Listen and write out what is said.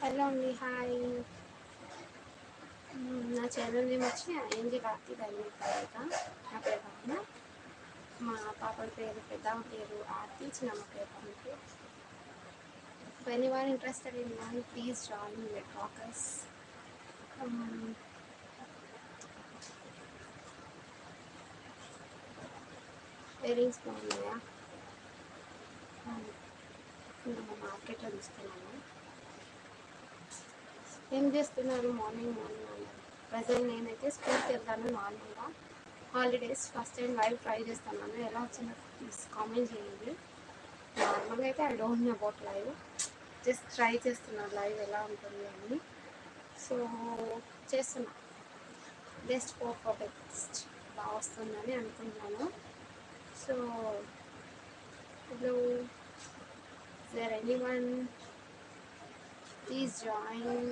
Hello అండి, hi. నా channel name వచ్చి ఏంజెల్ ఆర్తి డైమండ్ కవిత. నా పేరు భావన. మా పాప పేరు పెద్దమ్మ పేరు ఆర్తి, చిన్నమ్మ పేరు పనికి. Anyone interested in one please join your talkers. Earrings బాగున్నాయా? మార్కెట్లో తీసుకున్నాను. ఏం చేస్తున్నారు మార్నింగ్ అన్నారు? ప్రజెంట్ నేనైతే స్కూల్కి వెళ్తాను. నార్మల్గా holidays first time live try చేస్తున్నాను. ఎలా వచ్చిందో ప్లీజ్ కామెంట్ చేయండి. నార్మల్గా అయితే I don't know about live, just try చేస్తున్నాను లైవ్ ఎలా ఉంటుంది అని. సో చేస్తున్నా, జస్ట్ ఫర్ బెస్ట్ బాగా వస్తుందని అనుకుంటున్నాను. సో ఇప్పుడు దేర్ ఎనీవన్ ప్లీజ్ జాయిన్.